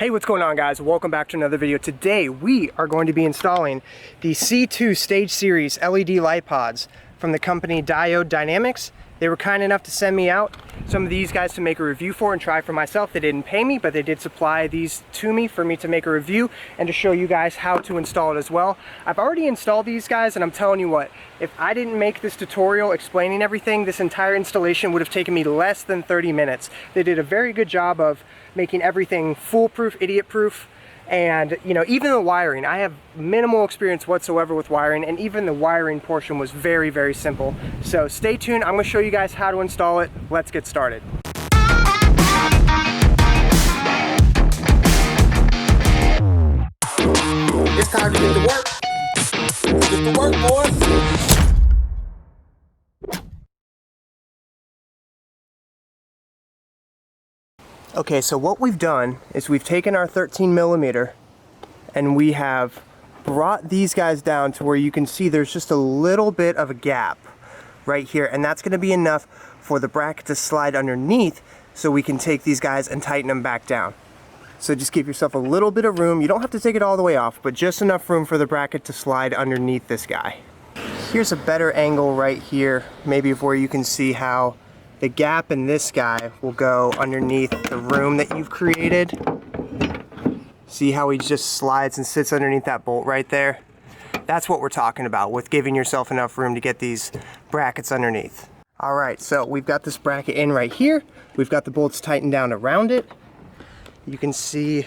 Hey, what's going on, guys? Welcome back to another video. Today we are going to be installing the C2 Stage Series LED light pods from the company Diode Dynamics. They were kind enough to send me out some of these guys to make a review for and try for myself. They didn't pay me, but they did supply these to me for me to make a review and to show you guys how to install it as well. I've already installed these guys, and I'm telling you what, if I didn't make this tutorial explaining everything, this entire installation would have taken me less than 30 minutes. They did a very good job of making everything foolproof, idiot-proof, and even the wiring. I have minimal experience whatsoever with wiring, and even the wiring portion was very, very simple. So stay tuned. I'm going to show you guys how to install it. Let's get started. It's time to get to work. Get to work, boys. Okay, so what we've done is we've taken our 13mm and we have brought these guys down to where you can see there's just a little bit of a gap right here, and that's going to be enough for the bracket to slide underneath so we can take these guys and tighten them back down. So just give yourself a little bit of room. You don't have to take it all the way off, but just enough room for the bracket to slide underneath this guy. Here's a better angle right here, maybe of where you can see how the gap in this guy will go underneath the room that you've created. See how he just slides and sits underneath that bolt right there? That's what we're talking about with giving yourself enough room to get these brackets underneath. All right, so we've got this bracket in right here. We've got the bolts tightened down around it. You can see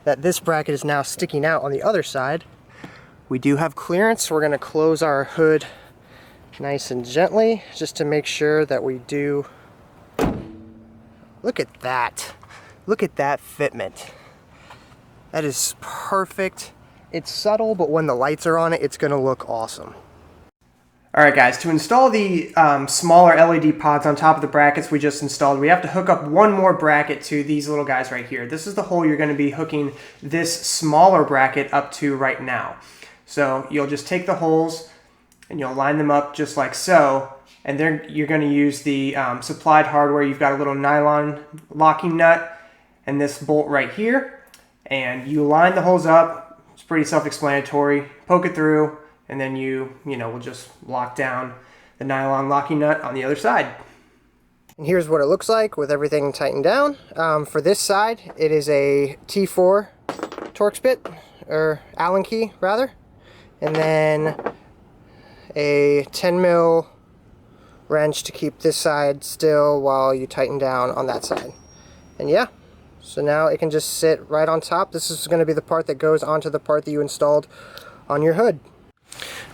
that this bracket is now sticking out on the other side. We do have clearance, so we're gonna close our hood nice and gently just to make sure that we do. Look at that. Look at that fitment. That is perfect. It's subtle, but when the lights are on it, it's gonna look awesome. All right, guys, to install the smaller LED pods on top of the brackets we just installed, we have to hook up one more bracket to these little guys right here. This is the hole you're gonna be hooking this smaller bracket up to right now. So you'll just take the holes and you'll line them up just like so, and then you're going to use the supplied hardware. You've got a little nylon locking nut and this bolt right here, and you line the holes up. It's pretty self-explanatory. Poke it through, and then we'll just lock down the nylon locking nut on the other side. And here's what it looks like with everything tightened down. For this side, it is a T4 Torx bit, or Allen key rather, and then a 10mm wrench to keep this side still while you tighten down on that side. And yeah, so now it can just sit right on top. This is going to be the part that goes onto the part that you installed on your hood.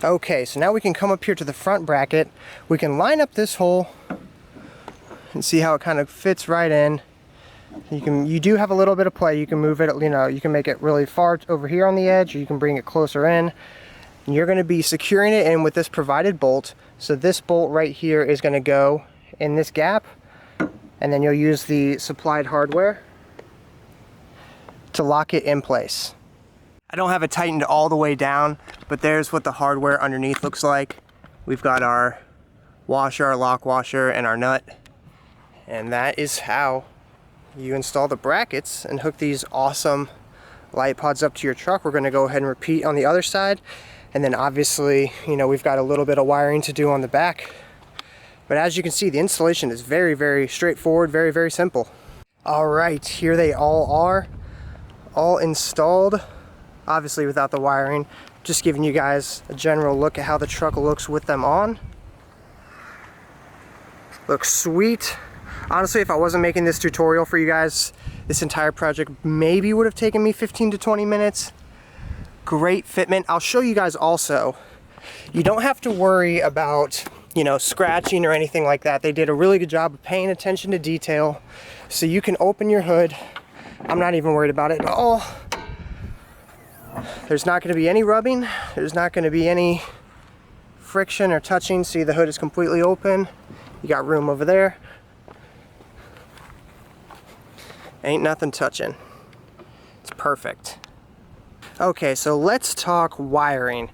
Okay, so now we can come up here to the front bracket. We can line up this hole and see how it kind of fits right in. You do have a little bit of play. You can move it, you can make it really far over here on the edge, or you can bring it closer in. And you're going to be securing it in with this provided bolt. So this bolt right here is going to go in this gap, and then you'll use the supplied hardware to lock it in place. I don't have it tightened all the way down, but there's what the hardware underneath looks like. We've got our washer, our lock washer, and our nut. And that is how you install the brackets and hook these awesome light pods up to your truck. We're going to go ahead and repeat on the other side. And then obviously, we've got a little bit of wiring to do on the back. But as you can see, the installation is very, very straightforward, very, very simple. All right, here they all are, all installed, obviously without the wiring. Just giving you guys a general look at how the truck looks with them on. Looks sweet. Honestly, if I wasn't making this tutorial for you guys, this entire project maybe would have taken me 15 to 20 minutes. Great fitment. I'll show you guys also, you don't have to worry about scratching or anything like that. They did a really good job of paying attention to detail, so you can open your hood. I'm not even worried about it at all. There's not going to be any rubbing, there's not going to be any friction or touching. See, the hood is completely open. You got room over there. Ain't nothing touching. It's perfect. Okay, so let's talk wiring.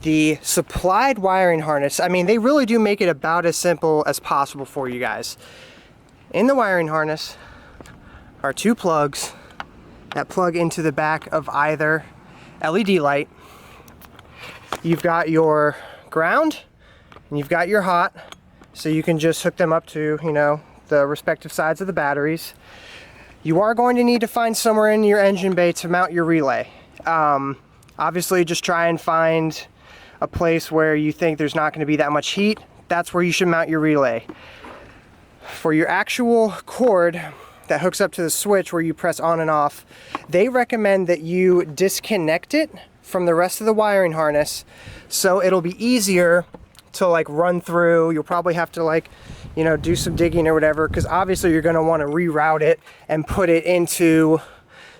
The supplied wiring harness, I mean, they really do make it about as simple as possible for you guys. In the wiring harness are two plugs that plug into the back of either LED light. You've got your ground and you've got your hot, so you can just hook them up to, you know, the respective sides of the batteries. You are going to need to find somewhere in your engine bay to mount your relay. Obviously, just try and find a place where you think there's not going to be that much heat. That's where you should mount your relay. For your actual cord that hooks up to the switch where you press on and off, they recommend that you disconnect it from the rest of the wiring harness, so it'll be easier to like run through. You'll probably have to, like, you know, do some digging or whatever, because obviously you're going to want to reroute it and put it into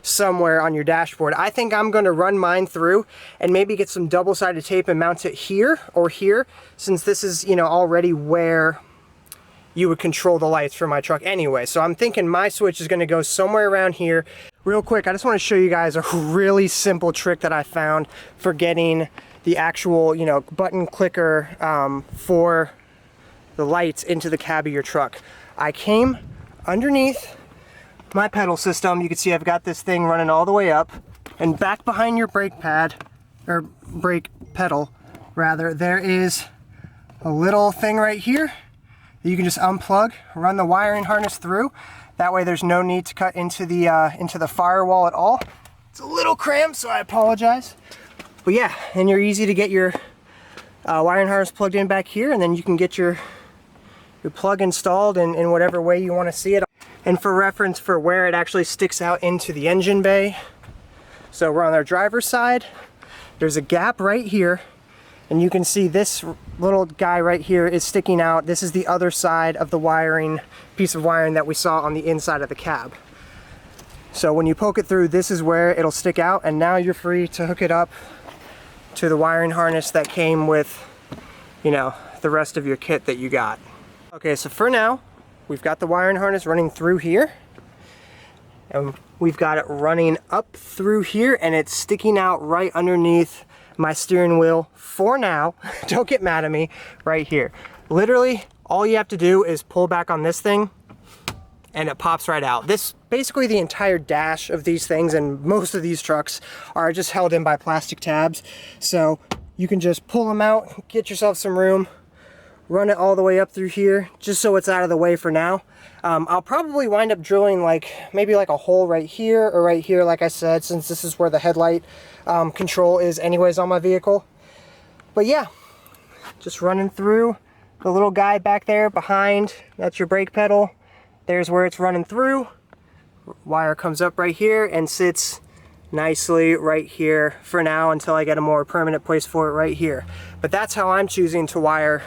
somewhere on your dashboard. I think I'm going to run mine through and maybe get some double-sided tape and mount it here or here, since this is, you know, already where you would control the lights for my truck anyway. So I'm thinking my switch is going to go somewhere around here. Real quick, I just want to show you guys a really simple trick that I found for getting the actual, you know, button clicker for the lights into the cab of your truck. I came underneath my pedal system. You can see I've got this thing running all the way up, and back behind your brake pad, or brake pedal rather, there is a little thing right here that you can just unplug, run the wiring harness through. That way there's no need to cut into the firewall at all. It's a little cramped, so I apologize. But yeah, and you're easy to get your wiring harness plugged in back here, and then you can get your plug installed in whatever way you want to see it. And for reference for where it actually sticks out into the engine bay, so we're on our driver's side, there's a gap right here, and you can see this little guy right here is sticking out. This is the other side of the wiring, piece of wiring that we saw on the inside of the cab. So when you poke it through, this is where it'll stick out, and now you're free to hook it up to the wiring harness that came with, you know, the rest of your kit that you got. Okay, so for now, we've got the wiring harness running through here, and we've got it running up through here, and it's sticking out right underneath my steering wheel for now. Don't get mad at me, right here. Literally, all you have to do is pull back on this thing, and it pops right out. This, basically the entire dash of these things and most of these trucks are just held in by plastic tabs. So you can just pull them out, get yourself some room, run it all the way up through here, just so it's out of the way for now. I'll probably wind up drilling maybe a hole right here or right here, like I said, since this is where the headlight control is anyways on my vehicle. But yeah, just running through the little guy back there behind, that's your brake pedal. There's where it's running through. Wire comes up right here and sits nicely right here for now until I get a more permanent place for it right here. But that's how I'm choosing to wire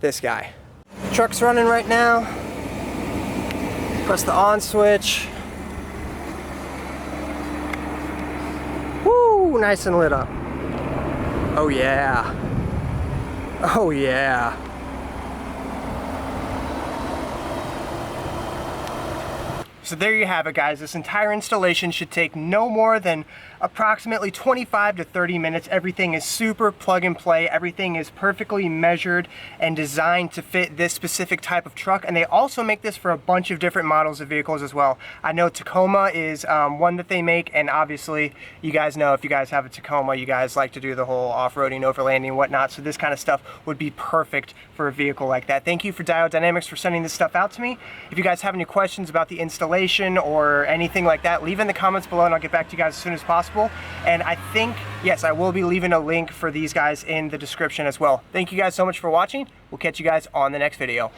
this guy. Truck's running right now. Press the on switch. Woo, nice and lit up. Oh yeah. Oh yeah. So there you have it, guys. This entire installation should take no more than approximately 25 to 30 minutes. Everything is super plug and play. Everything is perfectly measured and designed to fit this specific type of truck. And they also make this for a bunch of different models of vehicles as well. I know Tacoma is one that they make, and obviously you guys know if you guys have a Tacoma, you guys like to do the whole off-roading, overlanding, and whatnot. So this kind of stuff would be perfect for a vehicle like that. Thank you for Diode Dynamics for sending this stuff out to me. If you guys have any questions about the installation or anything like that, leave in the comments below and I'll get back to you guys as soon as possible. And I think, yes, I will be leaving a link for these guys in the description as well. Thank you guys so much for watching. We'll catch you guys on the next video.